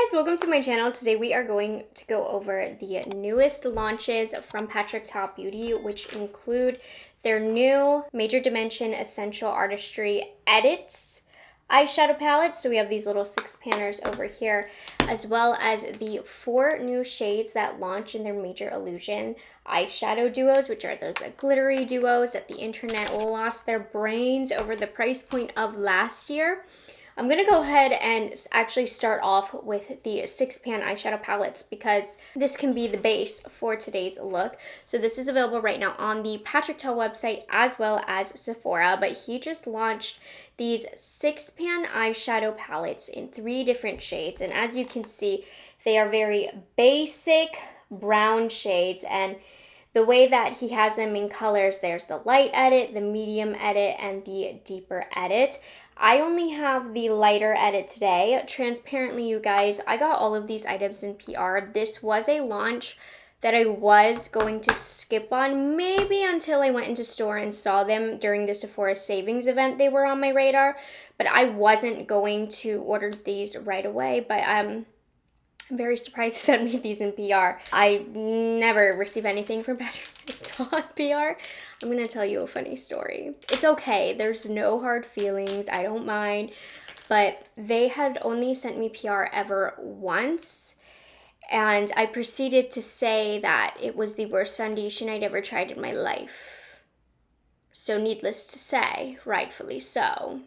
guys, welcome to my channel. Today we are going to go over the newest launches from Patrick Ta Beauty, which include their new Major Dimension Essential Artistry Edits eyeshadow palette. So we have these little 6-panners over here, as well as the 4 new shades that launch in their Major Illusion eyeshadow duos, which are those glittery duos that the internet lost their brains over the price point of last year. I'm going to go ahead and actually start off with the 6-pan eyeshadow palettes because this can be the base for today's look. So this is available right now on the Patrick Ta website as well as Sephora, but he just launched these 6-pan eyeshadow palettes in 3 different shades. And as you can see, they are very basic brown shades, and the way that he has them in colors, there's the light edit, the medium edit, and the deeper edit. I only have the lighter edit today. Transparently, you guys, I got all of these items in PR. This was a launch that I was going to skip on, maybe until I went into store and saw them during the Sephora savings event. They were on my radar, but I wasn't going to order these right away. But I'm very surprised to send me these in PR. I never receive anything from Patrick Ta PR. I'm gonna tell you a funny story. It's okay, there's no hard feelings, I don't mind, but they had only sent me PR ever once, and I proceeded to say that it was the worst foundation I'd ever tried in my life. So needless to say, rightfully so,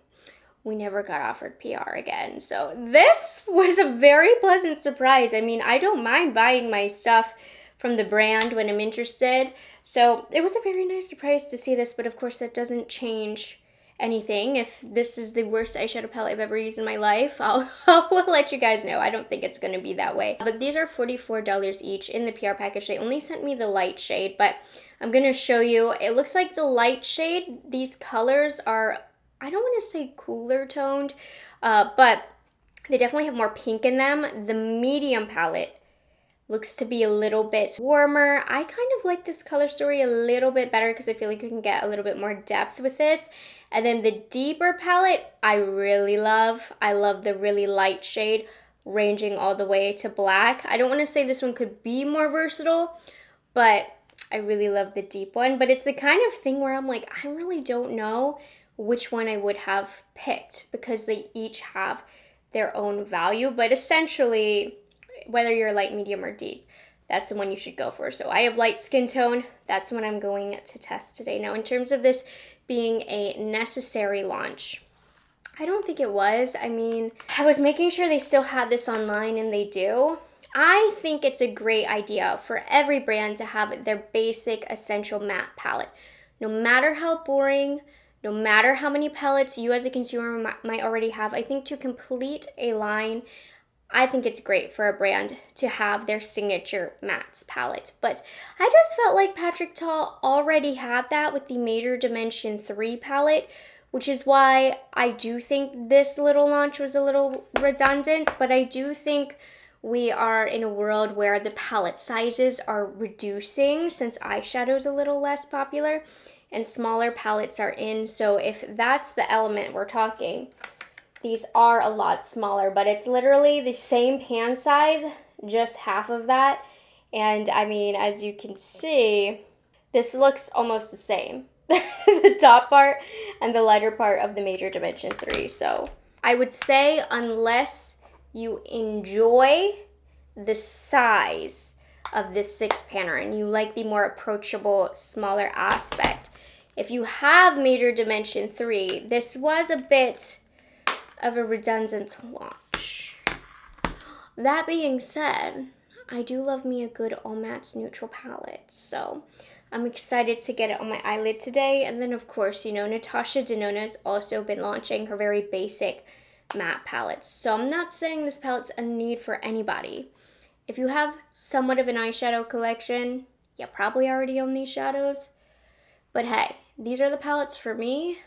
we never got offered PR again. So this was a very pleasant surprise. I mean, I don't mind buying my stuff from the brand when I'm interested. So it was a very nice surprise to see this, but of course that doesn't change anything. If this is the worst eyeshadow palette I've ever used in my life, I'll let you guys know. I don't think it's gonna be that way. But these are $44 each in the PR package. They only sent me the light shade, but I'm gonna show you. It looks like the light shade, these colors are, I don't want to say cooler toned, but they definitely have more pink in them. The medium palette looks to be a little bit warmer. I kind of like this color story a little bit better because I feel like we can get a little bit more depth with this. And then the deeper palette, I really love. I love the really light shade ranging all the way to black. I don't want to say this one could be more versatile, but I really love the deep one. But it's the kind of thing where I'm like, I really don't know which one I would have picked because they each have their own value. But essentially, whether you're light, medium, or deep, that's the one you should go for. So I have light skin tone. That's what I'm going to test today. Now, in terms of this being a necessary launch, I don't think it was. I mean, I was making sure they still had this online, and they do. I think it's a great idea for every brand to have their basic essential matte palette. No matter how boring, no matter how many palettes you as a consumer might already have, I think to complete a line, I think it's great for a brand to have their signature mattes palette. But I just felt like Patrick Ta already had that with the Major Dimension 3 palette, which is why I do think this little launch was a little redundant. But I do think we are in a world where the palette sizes are reducing since eyeshadow is a little less popular and smaller palettes are in. So if that's the element we're talking, these are a lot smaller, but it's literally the same pan size, just half of that. And I mean, as you can see, this looks almost the same. The top part and the lighter part of the Major Dimension 3. So I would say unless you enjoy the size of this 6-panner and you like the more approachable, smaller aspect, if you have Major Dimension 3, this was a bit of a redundant launch. That being said, I do love me a good all matte neutral palette, so I'm excited to get it on my eyelid today. And then of course, you know, Natasha Denona's also been launching her very basic matte palettes. So I'm not saying this palette's a need for anybody. If you have somewhat of an eyeshadow collection, you probably already own these shadows. But hey, these are the palettes for me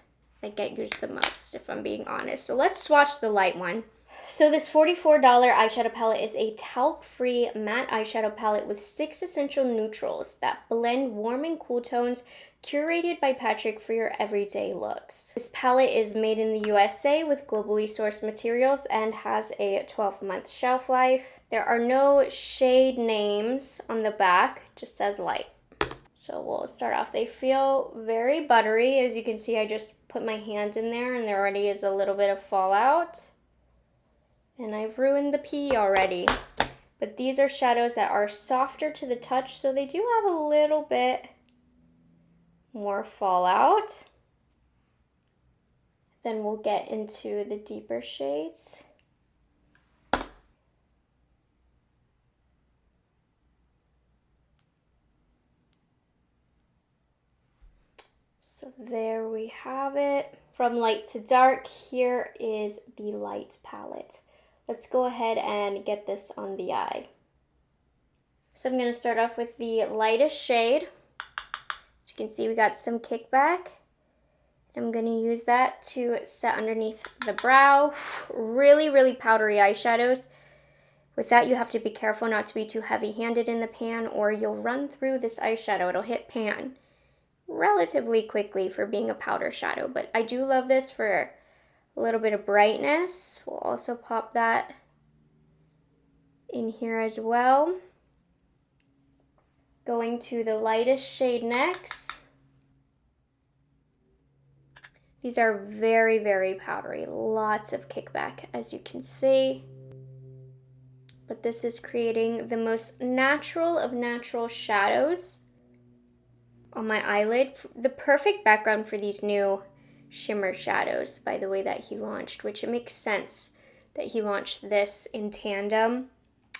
that get used the most, if I'm being honest. So let's swatch the light one. So this $44 eyeshadow palette is a talc-free matte eyeshadow palette with 6 essential neutrals that blend warm and cool tones, curated by Patrick for your everyday looks. This palette is made in the USA with globally sourced materials and has a 12-month shelf life. There are no shade names on the back, just says light. So we'll start off. They feel very buttery. As you can see, I just put my hand in there and there already is a little bit of fallout. And I've ruined the P already. But these are shadows that are softer to the touch, so they do have a little bit more fallout. Then we'll get into the deeper shades. So there we have it. From light to dark, here is the light palette. Let's go ahead and get this on the eye. So I'm going to start off with the lightest shade. As you can see, we got some kickback. I'm going to use that to set underneath the brow. Really, really powdery eyeshadows. With that, you have to be careful not to be too heavy-handed in the pan or you'll run through this eyeshadow. It'll hit pan relatively quickly for being a powder shadow, but I do love this for a little bit of brightness. We'll also pop that in here as well. Going to the lightest shade next. These are very, very powdery, lots of kickback as you can see. But this is creating the most natural of natural shadows on my eyelid. The perfect background for these new shimmer shadows, by the way, that he launched, which it makes sense that he launched this in tandem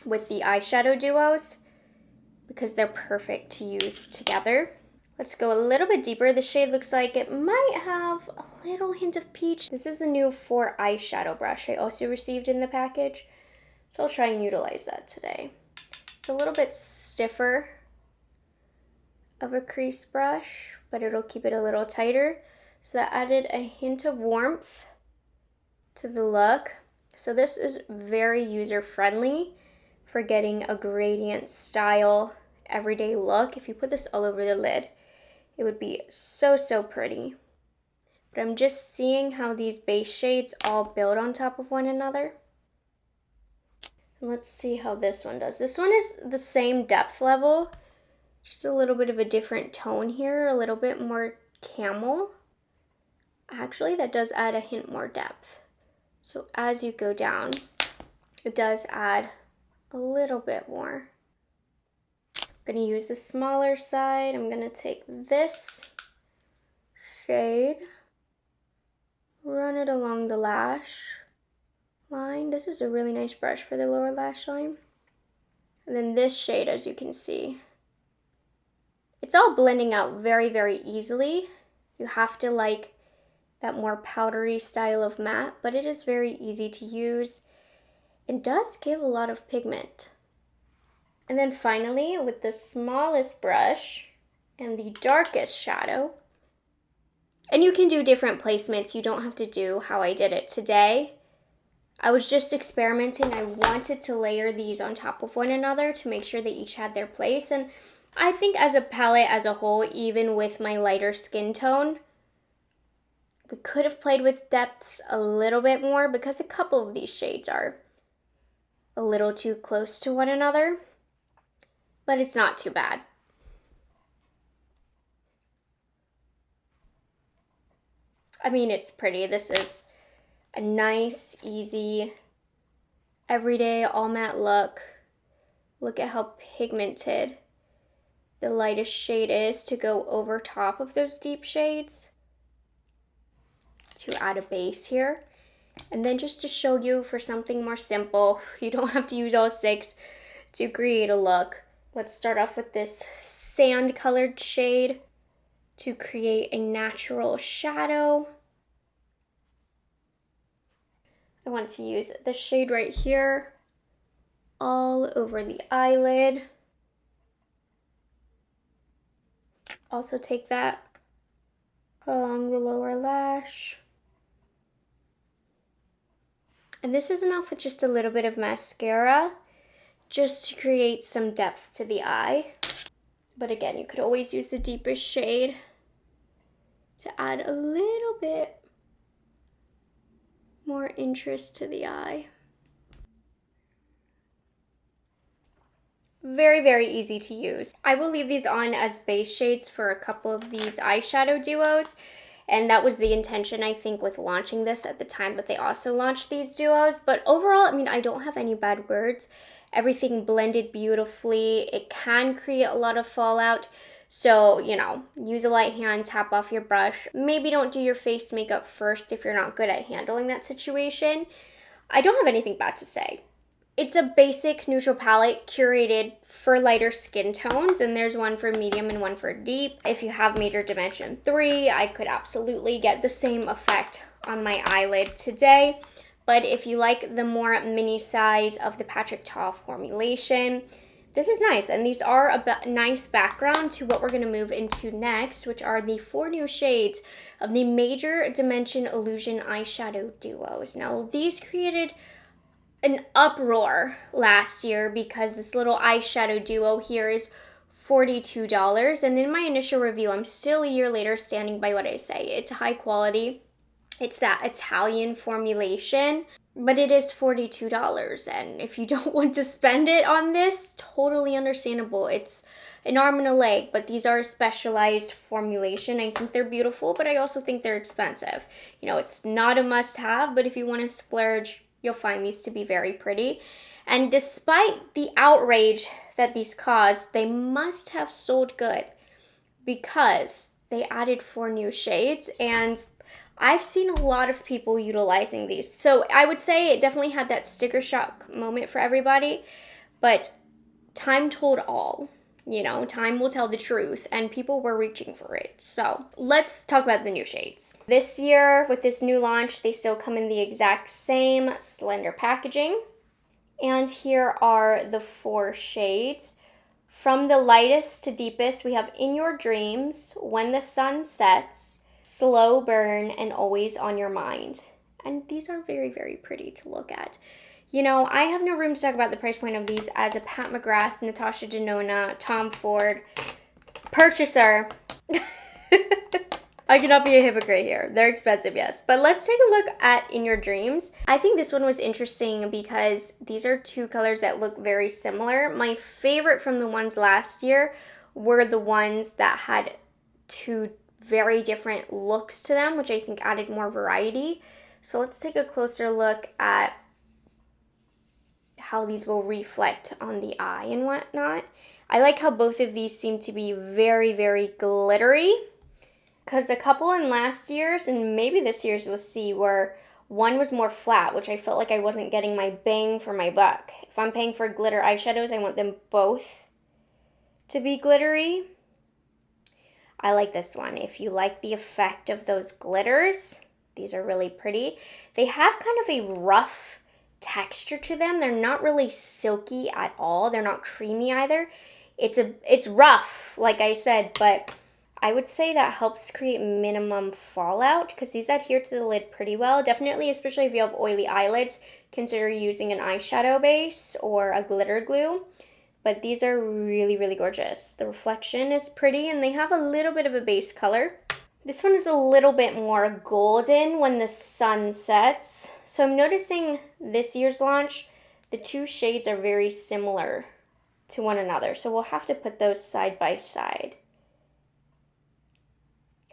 with the eyeshadow duos because they're perfect to use together. Let's go a little bit deeper. The shade looks like it might have a little hint of peach. This is the new Rephr eyeshadow brush I also received in the package, so I'll try and utilize that today. It's a little bit stiffer of a crease brush, but it'll keep it a little tighter. So that added a hint of warmth to the look. So this is very user-friendly for getting a gradient style everyday look. If you put this all over the lid, it would be so, so pretty. But I'm just seeing how these base shades all build on top of one another. And let's see how this one does. This one is the same depth level, just a little bit of a different tone here, a little bit more camel. Actually, that does add a hint more depth. So as you go down, it does add a little bit more. I'm going to use the smaller side. I'm going to take this shade, run it along the lash line. This is a really nice brush for the lower lash line. And then this shade, as you can see, it's all blending out very, very easily. You have to like that more powdery style of matte, but it is very easy to use. It does give a lot of pigment. And then finally, with the smallest brush and the darkest shadow, and you can do different placements. You don't have to do how I did it today. I was just experimenting. I wanted to layer these on top of one another to make sure they each had their place. And I think as a palette as a whole, even with my lighter skin tone, we could have played with depths a little bit more because a couple of these shades are a little too close to one another. But it's not too bad. I mean, it's pretty. This is a nice, easy, everyday, all matte look. Look at how pigmented the lightest shade is to go over top of those deep shades to add a base here. And then just to show you for something more simple, you don't have to use all 6 to create a look. Let's start off with this sand colored shade to create a natural shadow. I want to use the shade right here all over the eyelid. Also take that along the lower lash. And this is enough with just a little bit of mascara, just to create some depth to the eye. But again, you could always use the deepest shade to add a little bit more interest to the eye. Very, very easy to use. I will leave these on as base shades for a couple of these eyeshadow duos. And that was the intention, I think, with launching this at the time, but they also launched these duos. But overall, I mean, I don't have any bad words. Everything blended beautifully. It can create a lot of fallout. So, you know, use a light hand, tap off your brush. Maybe don't do your face makeup first if you're not good at handling that situation. I don't have anything bad to say. It's a basic neutral palette curated for lighter skin tones, and there's one for medium and one for deep. If you have Major Dimension 3, I could absolutely get the same effect on my eyelid today. But if you like the more mini size of the Patrick Ta formulation, this is nice. And these are a nice background to what we're going to move into next, which are the 4 new shades of the Major Dimension Illusion eyeshadow duos. Now, these created an uproar last year because this little eyeshadow duo here is $42. And in my initial review, I'm still a year later standing by what I say. It's high quality. It's that Italian formulation, but it is $42. And if you don't want to spend it on this, totally understandable. It's an arm and a leg, but these are a specialized formulation. I think they're beautiful, but I also think they're expensive. You know, it's not a must-have, but if you want to splurge, you'll find these to be very pretty. And despite the outrage that these caused, they must have sold good because they added 4 new shades, and I've seen a lot of people utilizing these. So I would say it definitely had that sticker shock moment for everybody, but time told all. You know, time will tell the truth, and people were reaching for it. So let's talk about the new shades. This year, with this new launch, they still come in the exact same slender packaging. And here are the 4 shades. From the lightest to deepest, we have In Your Dreams, When the Sun Sets, Slow Burn, and Always on Your Mind. And these are very, very pretty to look at. You know, I have no room to talk about the price point of these as a Pat McGrath, Natasha Denona, Tom Ford purchaser. I cannot be a hypocrite here. They're expensive, yes. But let's take a look at In Your Dreams. I think this one was interesting because these are 2 colors that look very similar. My favorite from the ones last year were the ones that had 2 very different looks to them, which I think added more variety. So let's take a closer look at how these will reflect on the eye and whatnot. I like how both of these seem to be very, very glittery, because a couple in last year's and maybe this year's we'll see where one was more flat, which I felt like I wasn't getting my bang for my buck. If I'm paying for glitter eyeshadows, I want them both to be glittery. I like this one. If you like the effect of those glitters, these are really pretty. They have kind of a rough texture to them. They're not really silky at all. They're not creamy either. It's rough, like I said, but I would say that helps create minimum fallout because these adhere to the lid pretty well. Definitely, especially if you have oily eyelids, consider using an eyeshadow base or a glitter glue. But these are really, really gorgeous. The reflection is pretty and they have a little bit of a base color. This one is a little bit more golden when the sun sets. So I'm noticing this year's launch, the 2 shades are very similar to one another. So we'll have to put those side by side.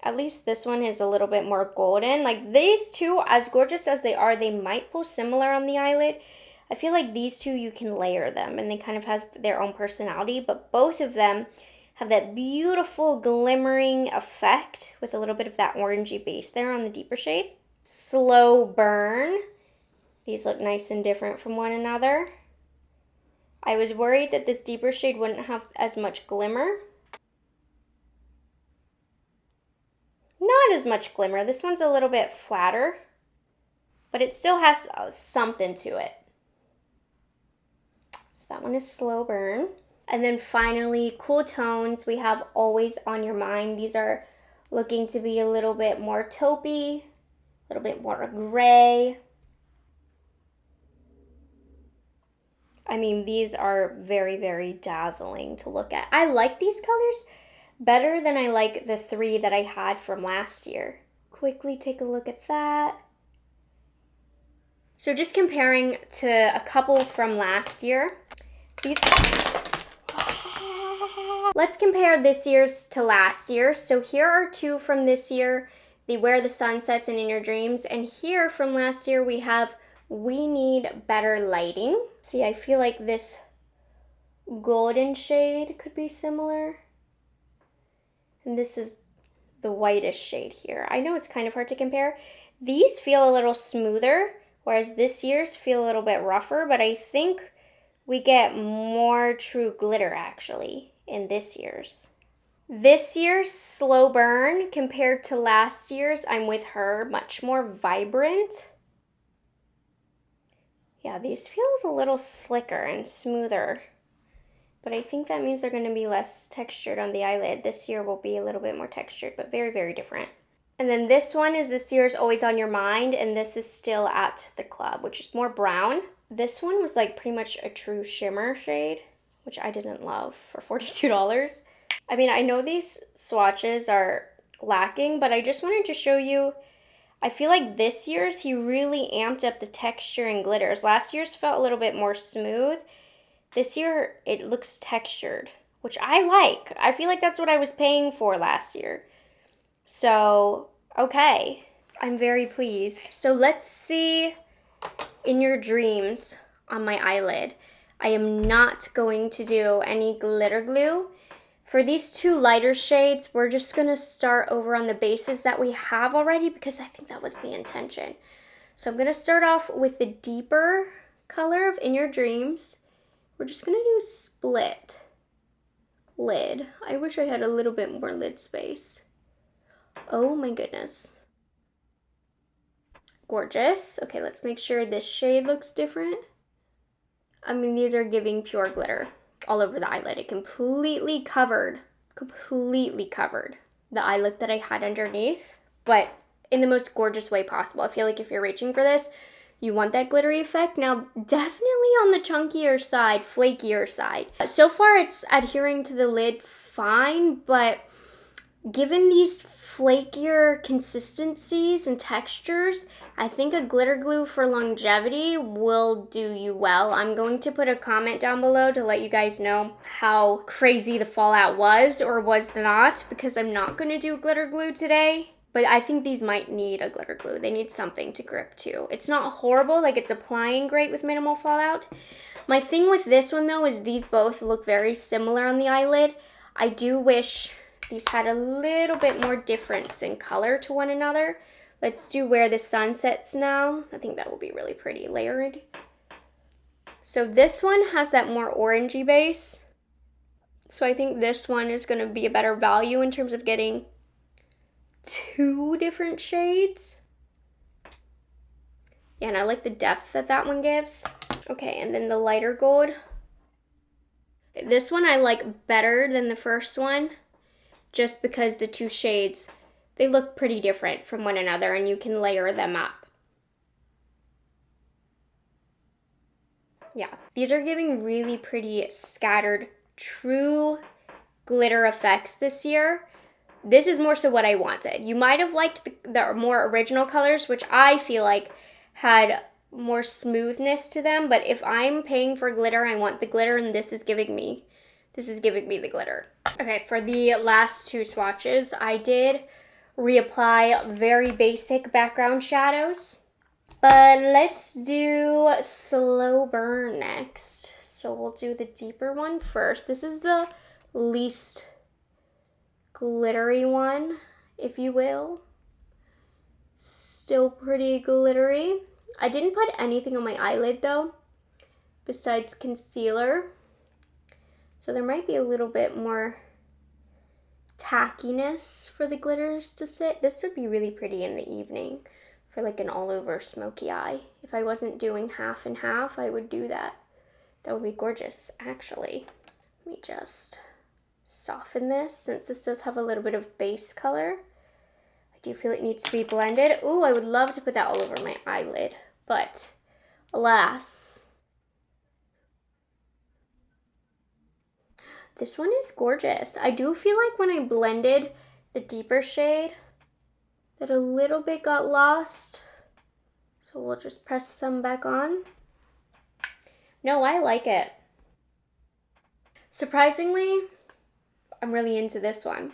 At least this one is a little bit more golden. Like these 2, as gorgeous as they are, they might pull similar on the eyelid. I feel like these 2, you can layer them and they kind of have their own personality, but both of them have that beautiful glimmering effect with a little bit of that orangey base there on the deeper shade. Slow Burn. These look nice and different from one another. I was worried that this deeper shade wouldn't have as much glimmer. Not as much glimmer. This one's a little bit flatter, but it still has something to it. So that one is Slow Burn. And then finally, Cool Tones, we have Always on Your Mind. These are looking to be a little bit more taupey, a little bit more gray. I mean, these are very, very dazzling to look at. I like these colors better than I like the 3 that I had from last year. Quickly take a look at that. So just comparing to a couple from last year, these... Let's compare this year's to last year. So here are 2 from this year, the Where the Sun Sets and In Your Dreams. And here from last year, we have We Need Better Lighting. See, I feel like this golden shade could be similar. And this is the whitest shade here. I know it's kind of hard to compare. These feel a little smoother, whereas this year's feel a little bit rougher, but I think we get more true glitter actually in this year's. This year's Slow Burn compared to last year's I'm With Her, much more vibrant. Yeah, these feels a little slicker and smoother, but I think that means they're going to be less textured on the eyelid. This year will be a little bit more textured, but very, very different. And then this one is this year's Always On Your Mind, and this is Still at the Club, which is more brown. This one was like pretty much a true shimmer shade, which I didn't love for $42. I mean, I know these swatches are lacking, but I just wanted to show you, I feel like this year's he really amped up the texture and glitters. Last year's felt a little bit more smooth. This year it looks textured, which I like. I feel like that's what I was paying for last year. So, okay, I'm very pleased. So let's see In Your Dreams on my eyelid. I am not going to do any glitter glue. For these 2 lighter shades, we're just gonna start over on the bases that we have already because I think that was the intention. So I'm gonna start off with the deeper color of In Your Dreams. We're just gonna do a split lid. I wish I had a little bit more lid space. Oh my goodness. Gorgeous. Okay, let's make sure this shade looks different. I mean, these are giving pure glitter all over the eyelid. It completely covered the eye look that I had underneath, but in the most gorgeous way possible. I feel like if you're reaching for this, you want that glittery effect. Now, definitely on the chunkier side, flakier side. So far, it's adhering to the lid fine, but given these flakier consistencies and textures, I think a glitter glue for longevity will do you well. I'm going to put a comment down below to let you guys know how crazy the fallout was or was not, because I'm not going to do glitter glue today. But I think these might need a glitter glue. They need something to grip to. It's not horrible, like it's applying great with minimal fallout. My thing with this one though is these both look very similar on the eyelid. I do wish these had a little bit more difference in color to one another. Let's do Where the Sun Sets now. I think that will be really pretty layered. So this one has that more orangey base. So I think this one is going to be a better value in terms of getting 2 different shades. Yeah, and I like the depth that that one gives. Okay, and then the lighter gold. This one I like better than the first one, just because the 2 shades, they look pretty different from one another and you can layer them up. Yeah, these are giving really pretty scattered, true glitter effects this year. This is more so what I wanted. You might have liked the more original colors, which I feel like had more smoothness to them, but if I'm paying for glitter, I want the glitter, and this is giving me the glitter. Okay, for the last 2 swatches, I did reapply very basic background shadows, but let's do Slow Burn next. So we'll do the deeper one first. This is the least glittery one, if you will. Still pretty glittery. I didn't put anything on my eyelid though, besides concealer. So there might be a little bit more tackiness for the glitters to sit. This would be really pretty in the evening for like an all over smoky eye. If I wasn't doing half and half, I would do that. That would be gorgeous, actually. Let me just soften this, since this does have a little bit of base color. I do feel it needs to be blended. Ooh, I would love to put that all over my eyelid, but alas, This one is gorgeous. I do feel like when I blended the deeper shade that a little bit got lost. So we'll just press some back on. No, I like it. Surprisingly, I'm really into this one.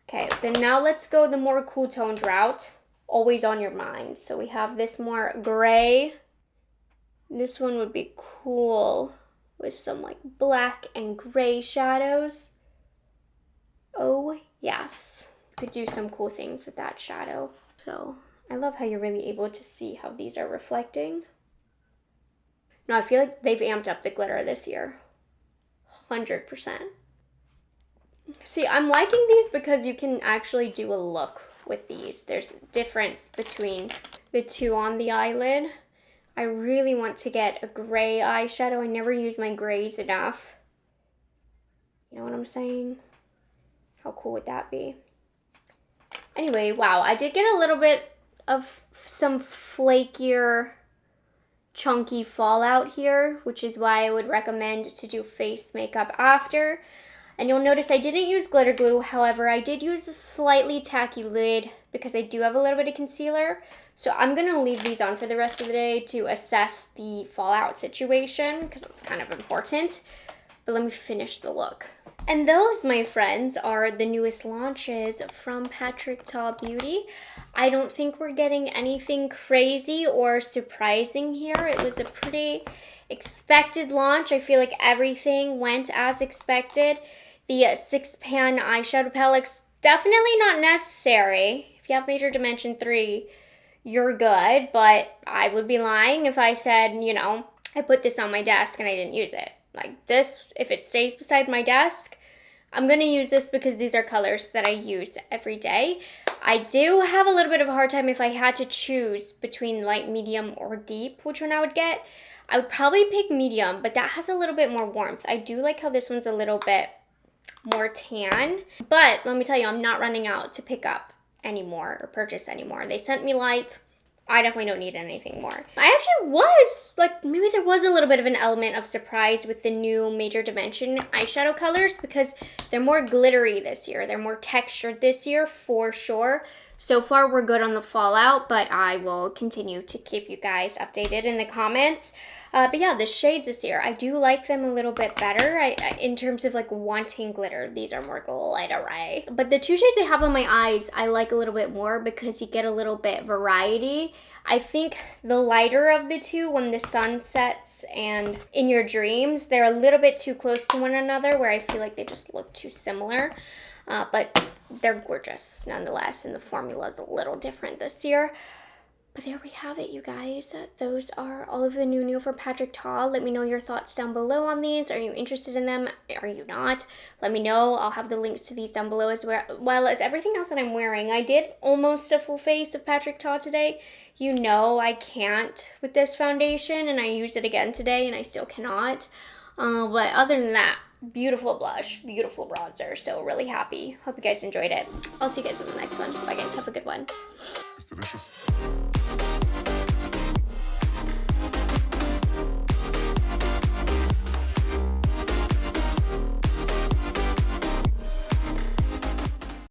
Okay, then now let's go the more cool toned route. Always on your mind. So we have this more gray. This one would be cool with some like black and gray shadows. Oh yes, could do some cool things with that shadow. So I love how you're really able to see how these are reflecting. No, I feel like they've amped up the glitter this year. 100%. See, I'm liking these because you can actually do a look with these. There's a difference between the two on the eyelid. I really want to get a gray eyeshadow. I never use my grays enough. You know what I'm saying? How cool would that be? Anyway, wow, I did get a little bit of some flakier, chunky fallout here, which is why I would recommend to do face makeup after. And you'll notice I didn't use glitter glue. However, I did use a slightly tacky lid because I do have a little bit of concealer. So I'm going to leave these on for the rest of the day to assess the fallout situation because it's kind of important. But let me finish the look. And those, my friends, are the newest launches from Patrick Ta Beauty. I don't think we're getting anything crazy or surprising here. It was a pretty expected launch. I feel like everything went as expected. The 6-pan eyeshadow palettes, definitely not necessary. If you have Major Dimension 3, you're good, but I would be lying if I said, you know, I put this on my desk and I didn't use it. Like this, if it stays beside my desk, I'm going to use this because these are colors that I use every day. I do have a little bit of a hard time if I had to choose between light, medium, or deep, which one I would get. I would probably pick medium, but that has a little bit more warmth. I do like how this one's a little bit more tan, but let me tell you, I'm not running out to pick up anymore or purchase anymore. They sent me light. I definitely don't need anything more. I actually was, like, maybe there was a little bit of an element of surprise with the new Major Dimension eyeshadow colors because they're more glittery this year. They're more textured this year for sure. So far, we're good on the fallout, but I will continue to keep you guys updated in the comments. But yeah, the shades this year, I do like them a little bit better. In terms of like wanting glitter, these are more glittery. But the two shades I have on my eyes, I like a little bit more because you get a little bit variety. I think the lighter of the two, when the sun sets and In Your Dreams, they're a little bit too close to one another where I feel like they just look too similar. But they're gorgeous nonetheless, and the formula is a little different this year. But there we have it, you guys. Those are all of the new for Patrick Ta. Let me know your thoughts down below on these. Are you interested in them? Are you not? Let me know. I'll have the links to these down below as well as everything else that I'm wearing. I did almost a full face of Patrick Ta today. You know I can't with this foundation, and I used it again today, and I still cannot. But other than that, beautiful blush, beautiful bronzer. So really happy. Hope you guys enjoyed it. I'll see you guys in the next one. Bye guys. Have a good one. It's delicious.